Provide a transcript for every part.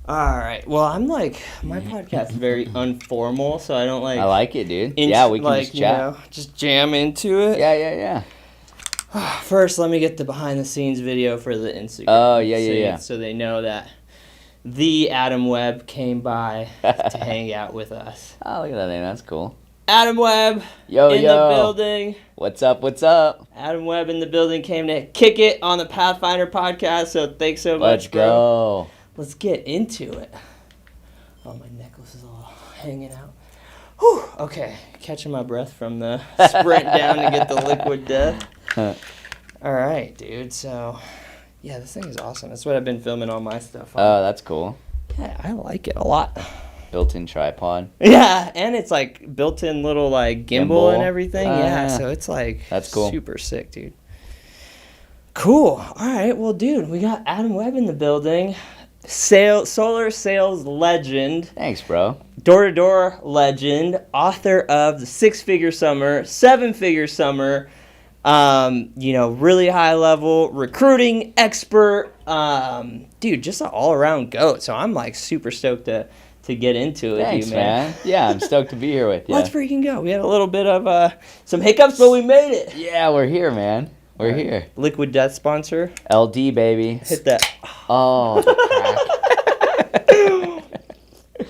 All right. Well, I'm like, my podcast is very informal, so I don't like. I like it, dude. Yeah, we can like, just chat. just jam into it. Yeah. First, let me get the behind the scenes video for the Instagram. Oh, yeah. So they know that the Adam Webb came by to hang out with us. Oh, look at that name. That's cool. Adam Webb Yo. the building. What's up? Adam Webb in the building came to kick it on the Pathfinder podcast, so thanks so much, bro. Let's go. Let's get into it. Oh, my necklace is all hanging out. Whew. Okay, catching my breath from the sprint down to get the liquid death. All right, dude. So, yeah, this thing is awesome. That's what I've been filming all my stuff on. Oh, that's cool. Yeah, I like it a lot. Built-in tripod. Yeah, and it's like built-in little like gimbal and everything. Yeah, so it's like that's cool. Super sick, dude. Cool. All right, well, dude, we got Adam Webb in the building. Solar sales legend. Thanks, bro. Door-to-door legend. Author of The Six-Figure Summer, Seven-Figure Summer. Really high level recruiting expert. Dude, just an all-around goat. So I'm like super stoked to get into it. Thanks, with you, man. Yeah, I'm stoked to be here with you. Let's freaking go. We had a little bit of some hiccups, but we made it. Yeah, we're here, man. We're here. Liquid Death sponsor. LD, baby. Hit that. Oh, the crack.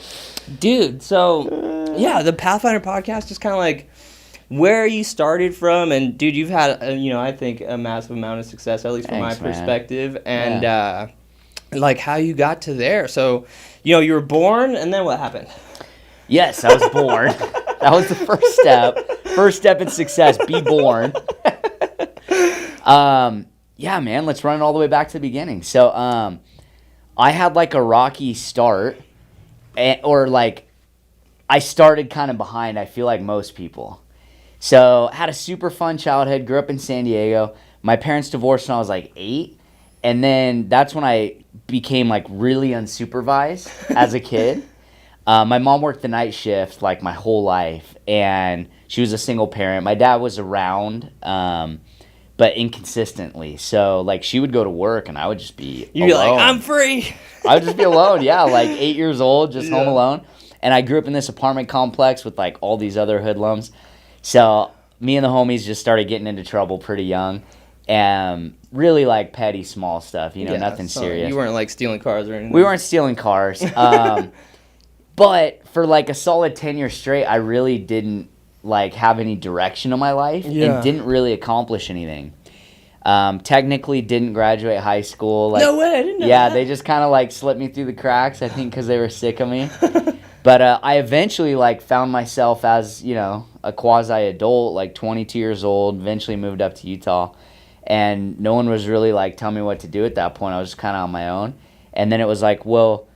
Dude, so, yeah, the Pathfinder podcast is kind of like where you started from. And, dude, you've had, I think a massive amount of success, at least from my perspective. And, like, how you got to there. So, you were born, and then what happened? Yes, I was born. That was the first step. First step in success, be born. Yeah, man, let's run it all the way back to the beginning. So, I had like a rocky start, I started kind of behind, I feel like most people. So, had a super fun childhood, grew up in San Diego. My parents divorced when I was like 8, and then that's when I became like really unsupervised as a kid. My mom worked the night shift like my whole life, and she was a single parent. My dad was around, but inconsistently. So, like, she would go to work, and I would just be You'd alone. be like, I'm free. I would just be alone, yeah, like 8 years old, just home alone. And I grew up in this apartment complex with, like, all these other hoodlums. So, me and the homies just started getting into trouble pretty young. And really, like, petty, small stuff, nothing serious. You weren't, like, stealing cars or anything? We weren't stealing cars. But for, like, a solid 10 years straight, I really didn't have any direction in my life and didn't really accomplish anything. Technically didn't graduate high school. No way, I didn't know that. Yeah, they just kind of slipped me through the cracks, I think, because they were sick of me. But I eventually found myself as, a quasi-adult, 22 years old, eventually moved up to Utah. And no one was really telling me what to do at that point. I was just kind of on my own. And then it was well,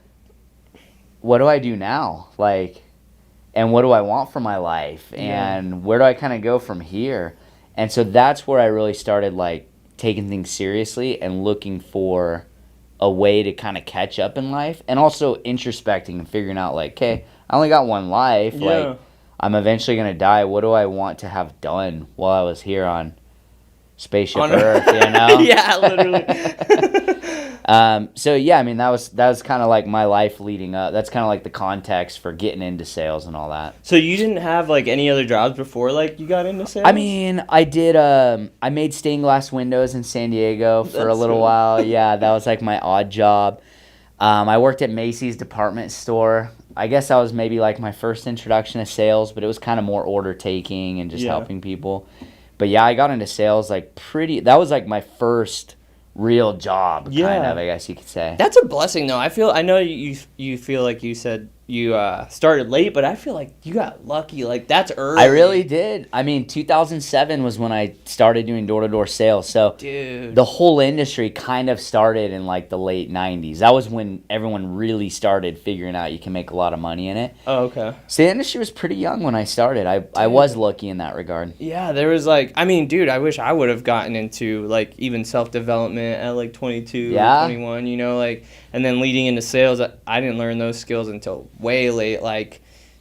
what do I do now? And what do I want for my life? And where do I kind of go from here? And so that's where I really started taking things seriously and looking for a way to kind of catch up in life, and also introspecting and figuring out okay, I only got one life. I'm eventually going to die. What do I want to have done while I was here on Spaceship Earth, Yeah, literally. So yeah, I mean that was kind of my life leading up. That's kind of the context for getting into sales and all that. So you didn't have any other jobs before you got into sales? I mean, I did. I made stained glass windows in San Diego for a little while. Yeah, that was my odd job. I worked at Macy's department store. I guess that was maybe my first introduction to sales, but it was kind of more order taking and just helping people. But yeah, I got into sales that was my first real job, kind of, I guess you could say. That's a blessing, though. I know you feel like you said you started late, but I feel like you got lucky. That's early. I really did. I mean, 2007 was when I started doing door-to-door sales. So dude, the whole industry kind of started in the late 90s. That was when everyone really started figuring out you can make a lot of money in it. Oh, okay. So the industry was pretty young when I started. I was lucky in that regard. Yeah, there was dude, I wish I would have gotten into even self-development at 22, 21, and then leading into sales. I didn't learn those skills until way late,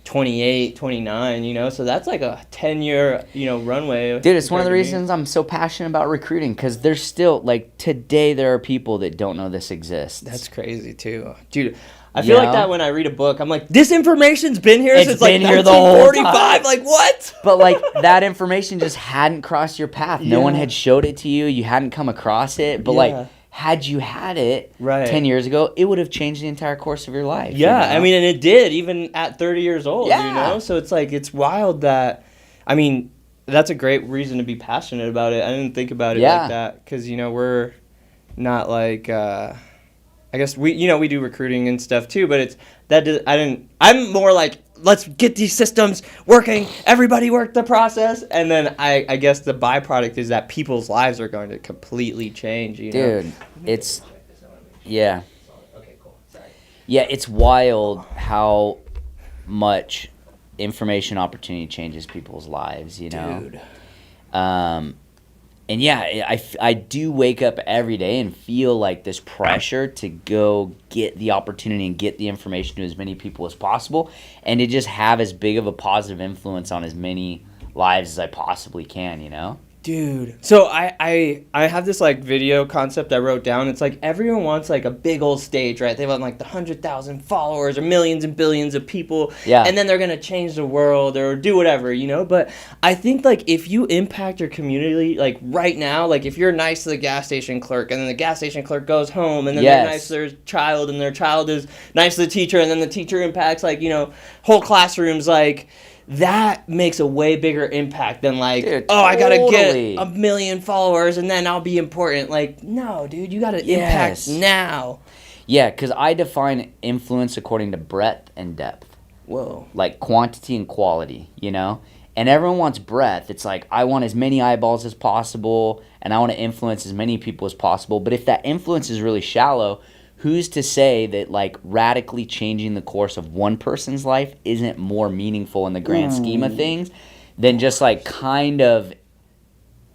28, 29, so that's a 10-year, runway. Dude, it's one of the reasons I'm so passionate about recruiting, because there's still, today there are people that don't know this exists. That's crazy, too. Dude, I feel like that when I read a book. I'm like, this information's been here since like the whole time. 1945. Like, what? But like that information just hadn't crossed your path. No one had showed it to you. You hadn't come across it. But like, had you had it 10 years ago, it would have changed the entire course of your life. Yeah, you know? I mean, and it did, even at 30 years old, you know? So it's like, it's wild that, I mean, that's a great reason to be passionate about it. I didn't think about it like that because, you know, we're not like, I guess we do recruiting and stuff too, but I'm more like, let's get these systems working, everybody work the process, and then I guess the byproduct is that people's lives are going to completely change, you know? Dude, it's, yeah. Yeah, it's wild how much information opportunity changes people's lives, you know? Dude. And yeah, I do wake up every day and feel like this pressure to go get the opportunity and get the information to as many people as possible and to just have as big of a positive influence on as many lives as I possibly can, you know? Dude. So I have this like video concept I wrote down. It's like everyone wants like a big old stage, right? They want like the 100,000 followers or millions and billions of people. Yeah. And then they're going to change the world or do whatever, you know? But I think like if you impact your community like right now, like if you're nice to the gas station clerk and then the gas station clerk goes home and then they're nice to their child and their child is nice to the teacher and then the teacher impacts like, you know, whole classrooms, like that makes a way bigger impact than like, dude, I gotta get 1 million followers and then I'll be important. Like, no, dude, you gotta impact now. Yeah, because I define influence according to breadth and depth. Whoa. Like quantity and quality, you know? And everyone wants breadth. It's like, I want as many eyeballs as possible and I want to influence as many people as possible. But if that influence is really shallow, who's to say that like radically changing the course of one person's life isn't more meaningful in the grand scheme of things than just like kind of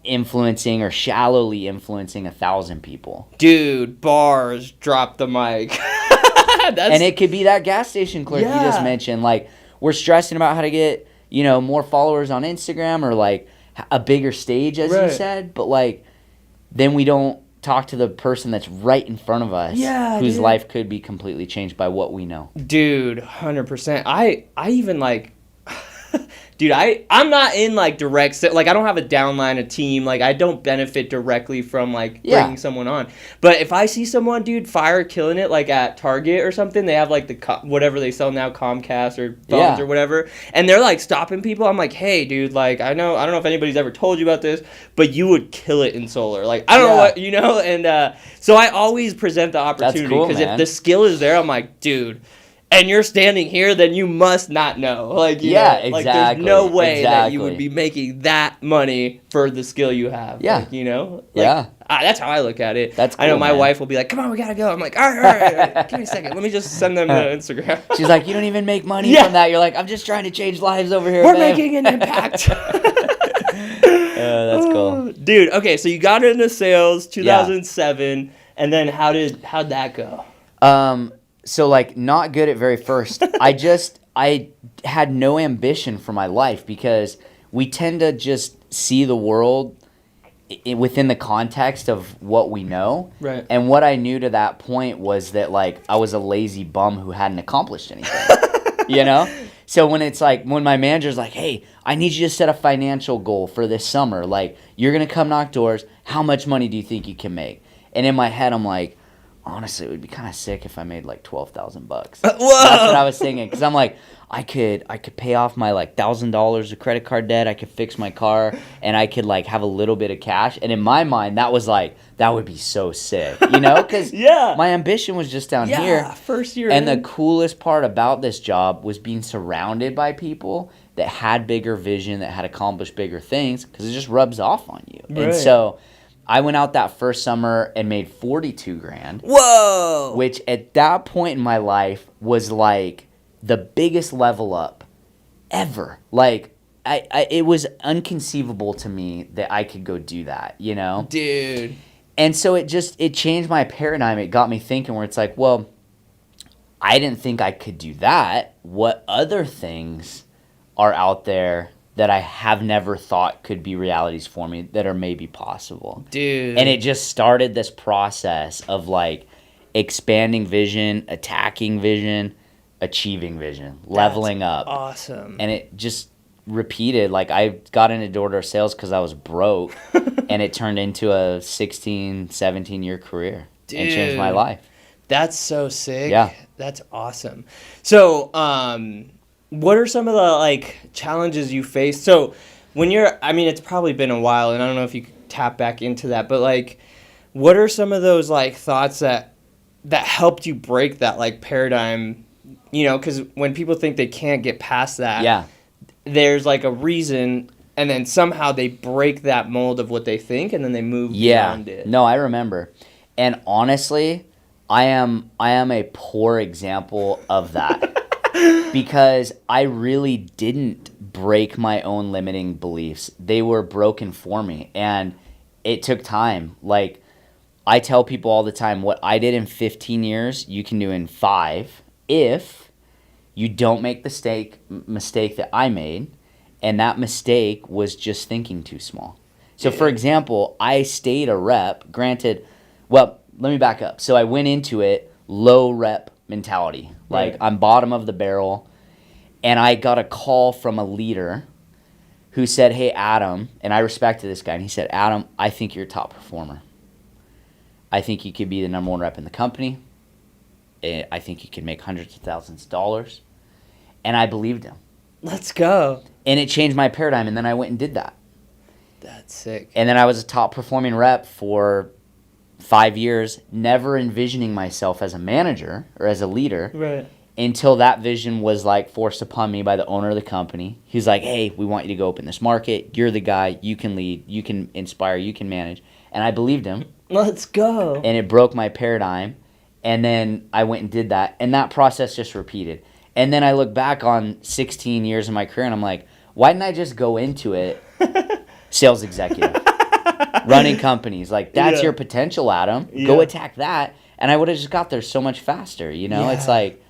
influencing or shallowly influencing 1,000 people? Dude, bars, drop the mic. And it could be that gas station clerk you just mentioned. Like, we're stressing about how to get, you know, more followers on Instagram or like a bigger stage, as you said, but like then we don't talk to the person that's right in front of us whose life could be completely changed by what we know. Dude, 100%. I even like dude, I'm not in like direct like I don't have a downline, a team, like I don't benefit directly from like bringing someone on. But if I see someone, dude, fire killing it like at Target or something, they have like the whatever they sell now, Comcast or phones or whatever, and they're like stopping people. I'm like, hey, dude, like I don't know if anybody's ever told you about this, but you would kill it in solar. Like I don't know what, you know, and so I always present the opportunity because if the skill is there, I'm like, dude. And you're standing here, then you must not know. Like, you know, like there's no way that you would be making that money for the skill you have. Yeah. Like, you know? Like, that's how I look at it. That's cool, I know my wife will be like, come on, we gotta go. I'm like, all right. Give me a second. Let me just send them to Instagram. She's like, you don't even make money from that. You're like, I'm just trying to change lives over here. We're making an impact. That's cool. Dude, okay, so you got into sales 2007, and then how'd that go? So, like, not good at very first. I had no ambition for my life because we tend to just see the world within the context of what we know. Right. And what I knew to that point was that, like, I was a lazy bum who hadn't accomplished anything. You know? So when it's like, when my manager's like, hey, I need you to set a financial goal for this summer. Like, you're going to come knock doors. How much money do you think you can make? And in my head, I'm like, honestly, it would be kind of sick if I made like $12,000. Whoa! That's what I was thinking, because I'm like, I could pay off my like $1,000 of credit card debt. I could fix my car, and I could like have a little bit of cash. And in my mind, that was like, that would be so sick, you know? Because my ambition was just down here. First year. And the coolest part about this job was being surrounded by people that had bigger vision, that had accomplished bigger things, because it just rubs off on you. Right. And so I went out that first summer and made $42,000. Whoa! Which at that point in my life was like the biggest level up ever. Like, it was inconceivable to me that I could go do that, you know? Dude. And so it changed my paradigm. It got me thinking where it's like, well, I didn't think I could do that. What other things are out there that I have never thought could be realities for me that are maybe possible? Dude. And it just started this process of like expanding vision, attacking vision, achieving vision, leveling up. Awesome. And it just repeated. Like, I got into door-to-door sales because I was broke, and it turned into a 16, 17-year career. Dude, and changed my life. That's so sick. Yeah. That's awesome. So, what are some of the, like, challenges you faced? So, when it's probably been a while, and I don't know if you could tap back into that, but, like, what are some of those, like, thoughts that helped you break that, like, paradigm? You know, because when people think they can't get past that, there's, like, a reason, and then somehow they break that mold of what they think, and then they move beyond it. No, I remember. And honestly, I am a poor example of that because I really didn't break my own limiting beliefs. They were broken for me, and it took time. Like, I tell people all the time, what I did in 15 years, you can do in 5 if you don't make the mistake that I made, and that mistake was just thinking too small. So, for example, I stayed a rep. Granted, well, let me back up. So I went into it low rep mentality. Like, I'm bottom of the barrel, and I got a call from a leader who said, hey, Adam, and I respected this guy, and he said, Adam, I think you're a top performer. I think you could be the number 1 rep in the company. I think you could make hundreds of thousands of dollars. And I believed him. Let's go. And it changed my paradigm, and then I went and did that. That's sick. And then I was a top performing rep for 5 years, never envisioning myself as a manager or as a leader. Right. Until that vision was, like, forced upon me by the owner of the company. He was like, hey, we want you to go open this market. You're the guy. You can lead. You can inspire. You can manage. And I believed him. Let's go. And it broke my paradigm. And then I went and did that. And that process just repeated. And then I look back on 16 years of my career, and I'm like, why didn't I just go into it sales executive, running companies? Like, that's your potential, Adam. Go attack that. And I would have just got there so much faster, you know? It's like,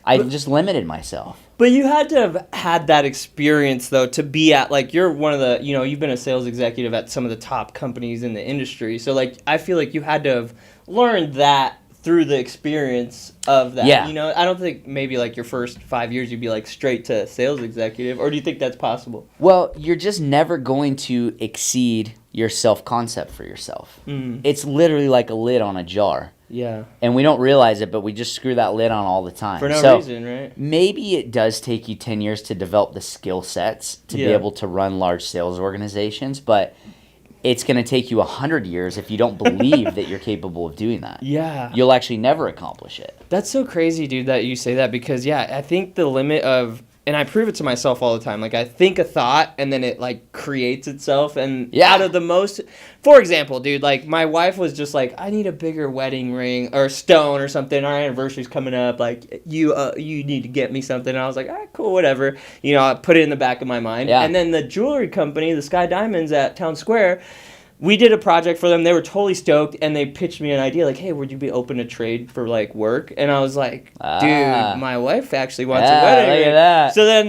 I just limited myself. But you had to have had that experience, though, to be at, like, you're one of the, you know, you've been a sales executive at some of the top companies in the industry. So, like, I feel like you had to have learned that through the experience of that. Yeah. You know, I don't think maybe, like, your first 5 years you'd be, like, straight to sales executive. Or do you think that's possible? Well, you're just never going to exceed your self-concept for yourself. It's literally like a lid on a jar. Yeah. And we don't realize it, but we just screw that lid on all the time. For no reason, right? Maybe it does take you 10 years to develop the skill sets to be able to run large sales organizations, but it's going to take you 100 years if you don't believe that you're capable of doing that. Yeah. You'll actually never accomplish it. That's so crazy, dude, that you say that, because, I think the limit of, and I prove it to myself all the time, like, I think a thought, and then it, like, creates itself, and out of the most, for example, dude, like, my wife was just like, I need a bigger wedding ring, or stone, or something, our anniversary's coming up, like, you need to get me something, and I was like, all right, cool, whatever, you know, I put it in the back of my mind, and then the jewelry company, the Sky Diamonds at Town Square, we did a project for them. They were totally stoked, and they pitched me an idea like, hey, would you be open to trade for, like, work? And I was like, dude, my wife actually wants a wedding ring. Look at that. So then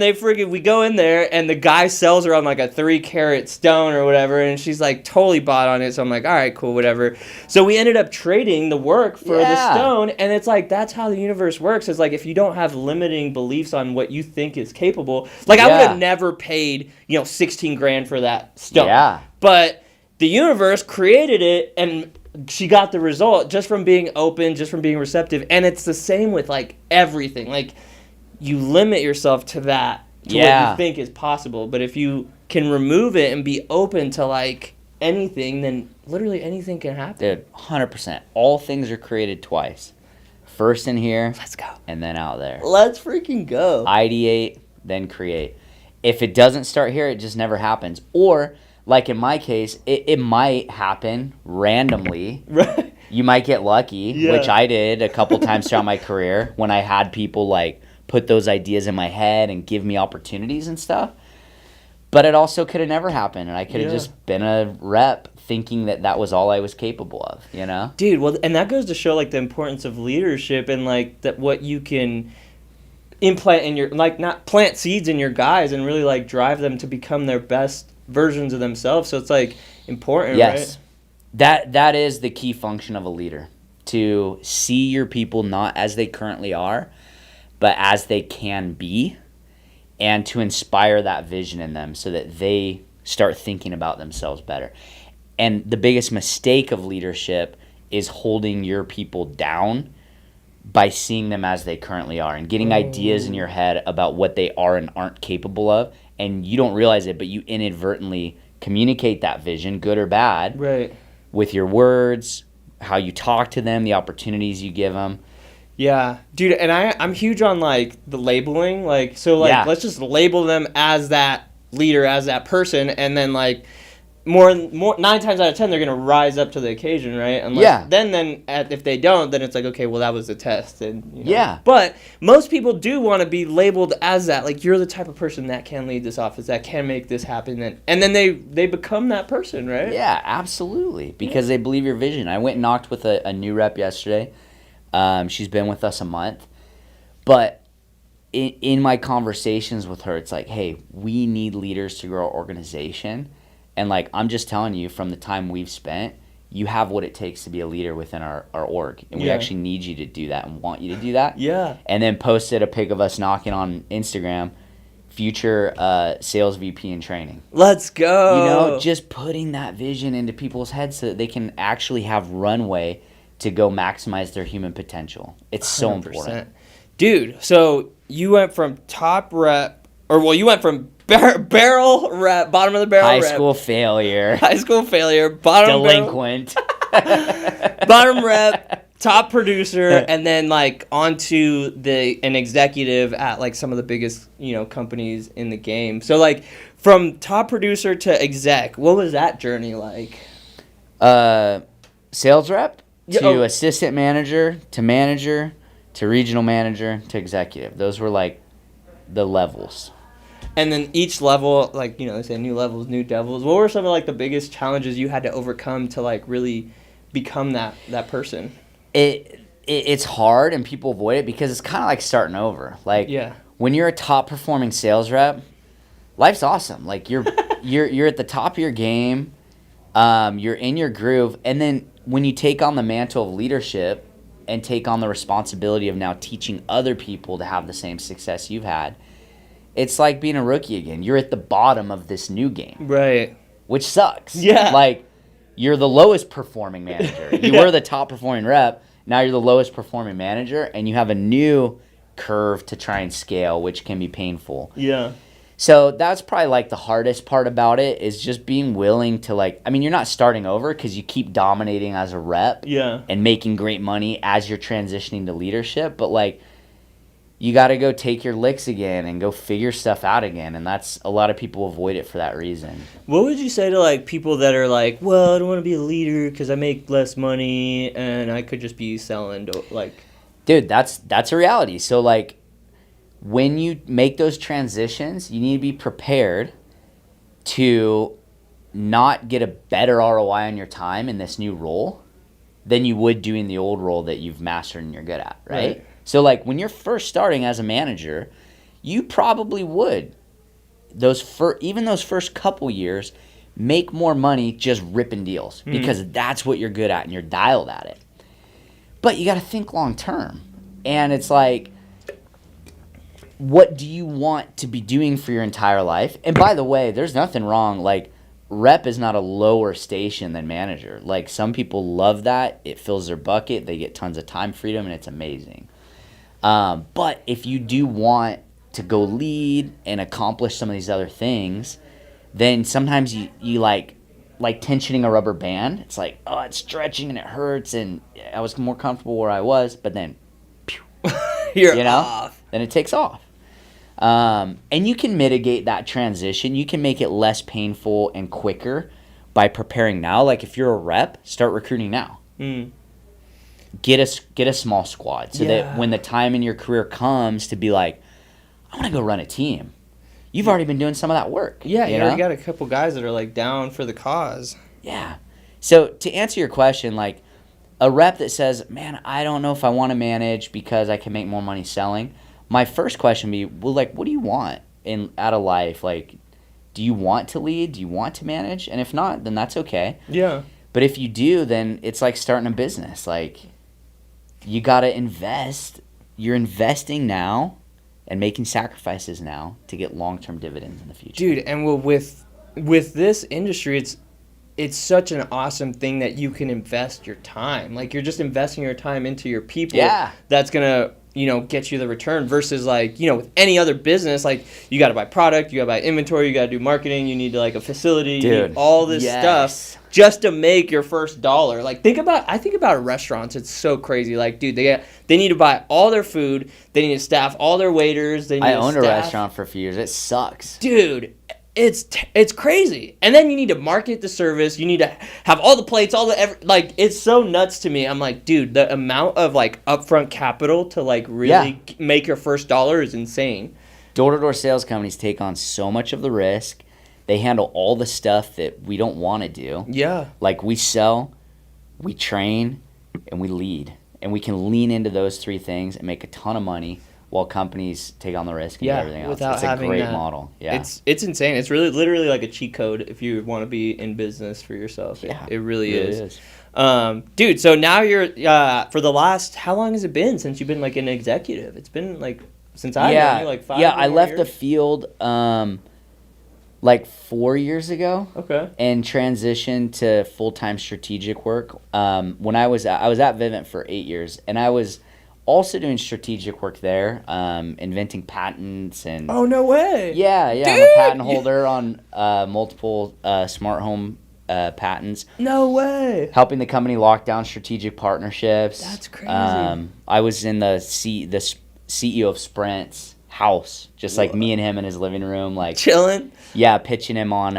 we go in there, and the guy sells her on, like, a 3-carat stone or whatever, and she's, like, totally bought on it. So I'm like, all right, cool, whatever. So we ended up trading the work for the stone, and it's like, that's how the universe works. It's like, if you don't have limiting beliefs on what you think is capable, like, I would have never paid, you know, 16 grand for that stone. Yeah. But the universe created it, and she got the result just from being open, just from being receptive. And it's the same with, like, everything. Like, you limit yourself to that, to what you think is possible. But if you can remove it and be open to, like, anything, then literally anything can happen. Dude, 100%. All things are created twice. First in here. Let's go. And then out there. Let's freaking go. Ideate, then create. If it doesn't start here, it just never happens. Or, like in my case, it might happen randomly. Right. You might get lucky, which I did a couple times throughout my career when I had people, like, put those ideas in my head and give me opportunities and stuff. But it also could have never happened, and I could have just been a rep thinking that was all I was capable of, you know? Dude, well, and that goes to show, like, the importance of leadership and, like, that what you can implant in your, like, not plant seeds in your guys and really, like, drive them to become their best versions of themselves. So it's, like, important, right? That is the key function of a leader. to see your people not as they currently are, but as they can be, and to inspire that vision in them so that they start thinking about themselves better. And the biggest mistake of leadership is holding your people down by seeing them as they currently are and getting ideas in your head about what they are and aren't capable of, and you don't realize it, but you inadvertently communicate that vision, good or bad, right, with your words, how you talk to them, the opportunities you give them. Yeah, dude, and I'm huge on, like, the labeling, like, so, like, let's just label them as that leader, as that person, and then, like, more 9 times out of 10 they're gonna rise up to the occasion, right? Unless, then if they don't, then it's like, okay, well, that was a test, and you know. But most people do want to be labeled as that, like, you're the type of person that can lead this office, that can make this happen, and then they become that person, right? Yeah, absolutely, because they believe your vision. I went and knocked with a new rep yesterday. She's been with us a month, but in my conversations with her, it's like, hey, we need leaders to grow our organization. And, like, I'm just telling you, from the time we've spent, you have what it takes to be a leader within our org. And we actually need you to do that and want you to do that. Yeah. And then posted a pic of us knocking on Instagram, future sales VP in training. Let's go. You know, just putting that vision into people's heads so that they can actually have runway to go maximize their human potential. It's so 100%. Important. Dude, so you went from top rep, you went from barrel rep, bottom of the barrel High rep. school failure, bottom delinquent, bottom rep, top producer, and then, like, onto an executive at, like, some of the biggest, you know, companies in the game. So, like, from top producer to exec, what was that journey like? Sales rep to assistant manager to regional manager to executive. Those were, like, the levels. And then each level, like, you know, they say new levels, new devils. What were some of, like, the biggest challenges you had to overcome to, like, really become that person? It's hard, and people avoid it because it's kind of like starting over. Like, when you're a top performing sales rep, life's awesome. Like, you're at the top of your game, you're in your groove, and then when you take on the mantle of leadership and take on the responsibility of now teaching other people to have the same success you've had, it's like being a rookie again. You're at the bottom of this new game. Right. Which sucks. Yeah. Like, you're the lowest performing manager. You were the top performing rep. Now you're the lowest performing manager, and you have a new curve to try and scale, which can be painful. Yeah. So that's probably, like, the hardest part about it is just being willing to, like, I mean, you're not starting over because you keep dominating as a rep and making great money as you're transitioning to leadership, but, like, you got to go take your licks again and go figure stuff out again, and that's a lot of people avoid it for that reason. What would you say to, like, people that are like, well, I don't want to be a leader because I make less money and I could just be selling, like... Dude, that's a reality. So, like, when you make those transitions, you need to be prepared to not get a better ROI on your time in this new role than you would doing the old role that you've mastered and you're good at, right? So, like, when you're first starting as a manager, you probably would, even those first couple years, make more money just ripping deals because that's what you're good at and you're dialed at it. But you got to think long term. And it's like, what do you want to be doing for your entire life? And by the way, there's nothing wrong. Like, rep is not a lower station than manager. Like, some people love that. It fills their bucket. They get tons of time freedom, and it's amazing. But if you do want to go lead and accomplish some of these other things, then sometimes you like tensioning a rubber band. It's like, oh, it's stretching and it hurts, and I was more comfortable where I was, but then, pew, you're off. Then it takes off. And you can mitigate that transition. You can make it less painful and quicker by preparing now. Like, if you're a rep, start recruiting now. Get a small squad so that when the time in your career comes to be like, I want to go run a team, you've already been doing some of that work. Yeah, you already got a couple guys that are, like, down for the cause. Yeah. So to answer your question, like, a rep that says, man, I don't know if I want to manage because I can make more money selling, my first question would be, well, like, what do you want out of life? Like, do you want to lead? Do you want to manage? And if not, then that's okay. Yeah. But if you do, then it's like starting a business. Like, you got to invest. You're investing now and making sacrifices now to get long-term dividends in the future. Dude, and with this industry, it's such an awesome thing that you can invest your time. Like, you're just investing your time into your people. Yeah. That's going to, get you the return versus, like, with any other business, like, you got to buy product, you got to buy inventory, you got to do marketing, you need to, like, a facility, Dude, you need all this stuff just to make your first dollar. Like, I think about restaurants. It's so crazy. Like, dude, they need to buy all their food. They need to staff all their waiters. I owned a restaurant for a few years. It sucks. Dude, it's crazy. And then you need to market the service. You need to have all the plates, it's so nuts to me. I'm like, dude, the amount of, like, upfront capital to, like, really make your first dollar is insane. Door-to-door sales companies take on so much of the risk. They handle all the stuff that we don't want to do. Yeah. Like, we sell, we train, and we lead. And we can lean into those three things and make a ton of money while companies take on the risk and everything else. It's a great model. Yeah. It's insane. It's really literally like a cheat code if you want to be in business for yourself. Yeah, it really is. Dude, so now you're for the last, how long has it been since you've been, like, an executive? It's been, like, since I knew you, like 5 Yeah, I left years? the field like 4 years ago. Okay. And transitioned to full-time strategic work. When I was at Vivint for 8 years, and I was also doing strategic work there, inventing patents and... Oh, no way. Yeah. Dude! I'm a patent holder on multiple smart home patents. No way. Helping the company lock down strategic partnerships. That's crazy. I was in the CEO of Sprint's house, just like me and him in his living room, like chilling. Yeah, pitching him on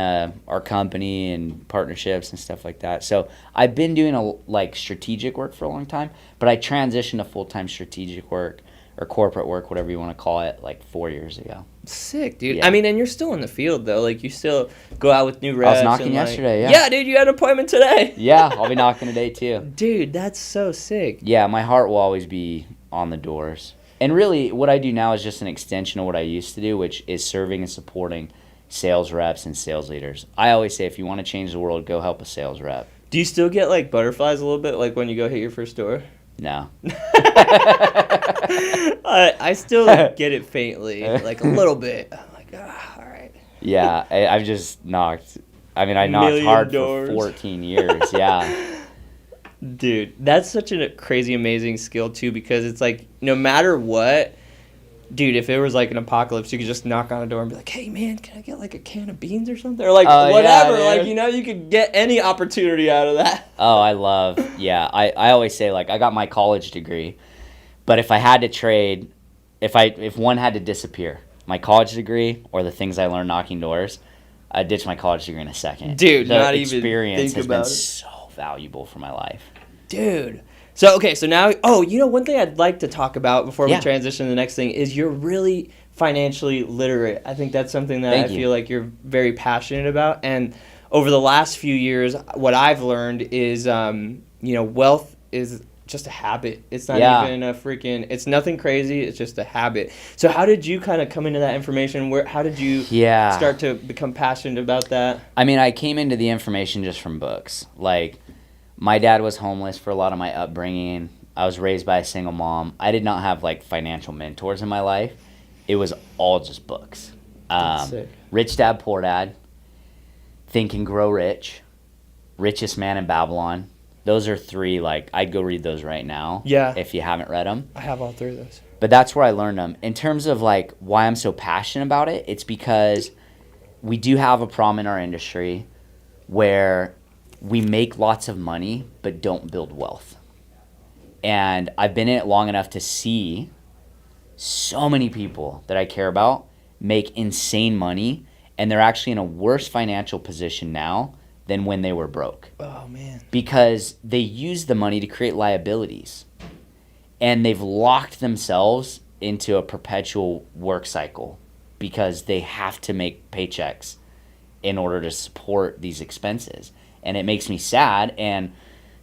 our company and partnerships and stuff like that. So I've been doing strategic work for a long time, but I transitioned to full-time strategic work or corporate work, whatever you want to call it, like 4 years ago. Sick, dude. Yeah. I mean, and you're still in the field though. Like, you still go out with new reps. I was knocking yesterday. Yeah. Yeah, dude, you had an appointment today. Yeah, I'll be knocking today too. Dude, that's so sick. Yeah, my heart will always be on the doors. And really, what I do now is just an extension of what I used to do, which is serving and supporting sales reps and sales leaders. I always say, if you want to change the world, go help a sales rep. Do you still get, like, butterflies a little bit, like, when you go hit your first door? No. I still get it faintly, like, a little bit. I'm like, all right. Yeah, I've just knocked. I mean, I knocked hard for 14 years, yeah. Dude, that's such a crazy, amazing skill, too, because it's like, no matter what, dude, if it was like an apocalypse, you could just knock on a door and be like, hey, man, can I get like a can of beans or something? Or like whatever. Yeah, like, you could get any opportunity out of that. Oh, I always say, like, I got my college degree, but if I had to trade, if one had to disappear, my college degree or the things I learned knocking doors, I'd ditch my college degree in a second. Dude, the not even experience has been it. so valuable for my life. Dude. So now, one thing I'd like to talk about before we transition to the next thing is you're really financially literate. I think that's something that I feel like you're very passionate about. And over the last few years, what I've learned is, wealth is just a habit. It's not even it's nothing crazy. It's just a habit. So how did you kind of come into that information? How did you start to become passionate about that? I mean, I came into the information just from books. Like, my dad was homeless for a lot of my upbringing. I was raised by a single mom. I did not have, like, financial mentors in my life. It was all just books. Rich Dad, Poor Dad, Think and Grow Rich, Richest Man in Babylon. Those are three, like, I'd go read those right now. Yeah. If you haven't read them. I have all three of those. But that's where I learned them. In terms of, like, why I'm so passionate about it, it's because we do have a problem in our industry where we make lots of money but don't build wealth. And I've been in it long enough to see so many people that I care about make insane money, and they're actually in a worse financial position now than when they were broke. Oh, man. Because they use the money to create liabilities. And they've locked themselves into a perpetual work cycle because they have to make paychecks in order to support these expenses. And it makes me sad, and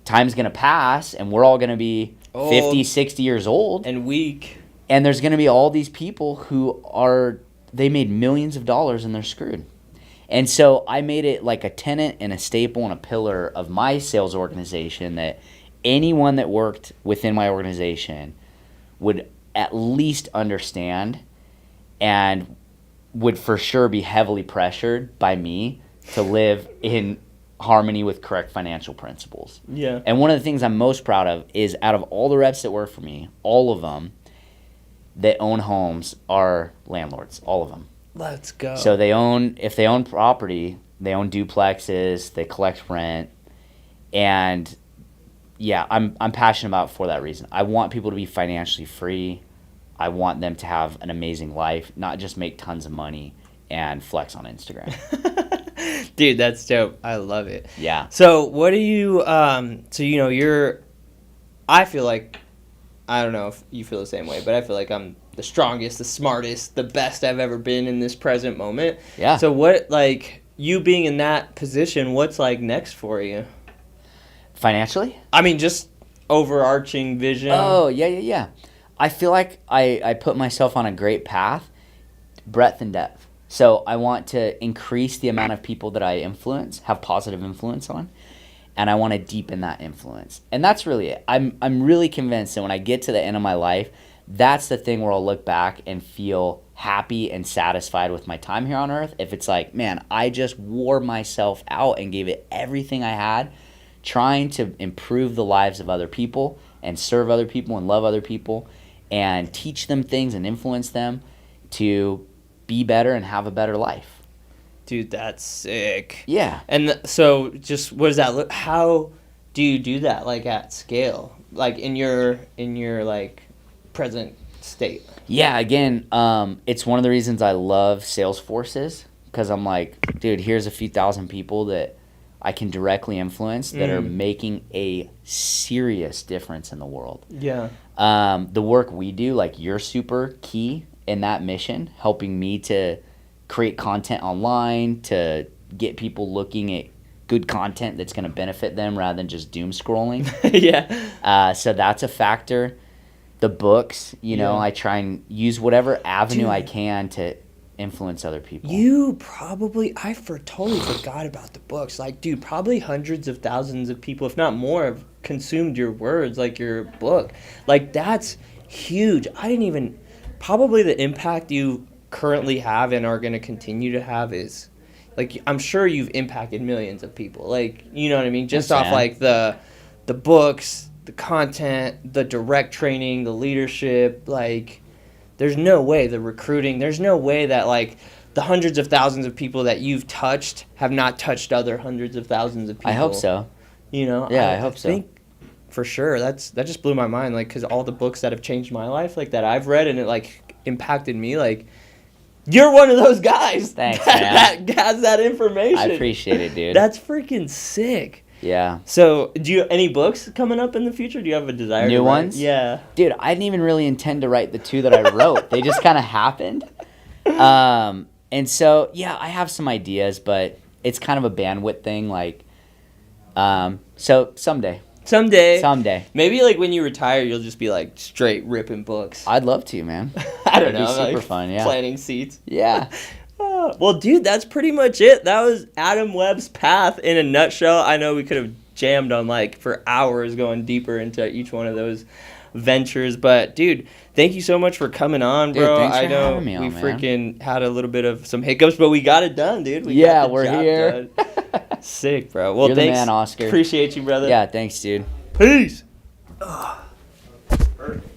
time's going to pass, and we're all going to be 50, 60 years old. And weak. And there's going to be all these people who they made millions of dollars and they're screwed. And so I made it like a tenet and a staple and a pillar of my sales organization that anyone that worked within my organization would at least understand and would for sure be heavily pressured by me to live in harmony with correct financial principles. Yeah. And one of the things I'm most proud of is out of all the reps that work for me, all of them that own homes are landlords, all of them. Let's go. So if they own property, they own duplexes, they collect rent, and yeah, I'm passionate about it for that reason. I want people to be financially free. I want them to have an amazing life, not just make tons of money and flex on Instagram. Dude, that's dope. I love it. Yeah. So what do you, I feel like, I don't know if you feel the same way, but I feel like I'm the strongest, the smartest, the best I've ever been in this present moment. Yeah. So what, like, you being in that position, what's, like, next for you? Financially? I mean, just overarching vision. Oh, yeah. I feel like I put myself on a great path, breadth and depth. So I want to increase the amount of people that I influence, have positive influence on, and I want to deepen that influence. And that's really it. I'm really convinced that when I get to the end of my life, that's the thing where I'll look back and feel happy and satisfied with my time here on earth. If it's like, man, I just wore myself out and gave it everything I had, trying to improve the lives of other people and serve other people and love other people and teach them things and influence them to be better and have a better life. Dude, that's sick. Yeah. And so just what does that look, how do you do that, like, at scale, like in your like present state? Yeah, again, it's one of the reasons I love Salesforces, because I'm like, dude, here's a few thousand people that I can directly influence that are making a serious difference in the world. Yeah. The work we do, like, you're super key in that mission, helping me to create content online, to get people looking at good content that's going to benefit them rather than just doom scrolling. Yeah. So that's a factor. The books, I try and use whatever avenue I can to influence other people. I totally forgot about the books. Like, dude, probably hundreds of thousands of people, if not more, have consumed your words, like your book. Like, that's huge. Probably the impact you currently have and are going to continue to have is, like, I'm sure you've impacted millions of people. Like, you know what I mean? Just off, like, the books, the content, the direct training, the leadership, like, there's no way the recruiting, there's no way that, like, the hundreds of thousands of people that you've touched have not touched other hundreds of thousands of people. I hope so. Yeah, I hope so. I think for sure that just blew my mind, like, because all the books that have changed my life, like, that I've read and it, like, impacted me, like, you're one of those guys. Thanks, man. That has that information. I appreciate it, dude. That's freaking sick. Yeah. So, any books coming up in the future? Do you have a desire? New ones? Yeah. Dude, I didn't even really intend to write the 2 that I wrote. They just kind of happened. And so, yeah, I have some ideas, but it's kind of a bandwidth thing. Like, so someday. Maybe, like, when you retire, you'll just be, like, straight ripping books. I'd love to, man. I don't know. It'd be super like, fun, yeah. Planting seeds. Yeah. Well, dude, that's pretty much it. That was Adam Webb's path in a nutshell. I know we could have jammed on, like, for hours going deeper into each one of those ventures, but, dude, thank you so much for coming on, bro. Dude, thanks for I know having me on, we man. freaking had a little bit of some hiccups, but we got it done, dude. We're here. Sick, bro. Well, You're thanks. the man, Oscar. Appreciate you, brother. Yeah, thanks, dude. Peace. Perfect.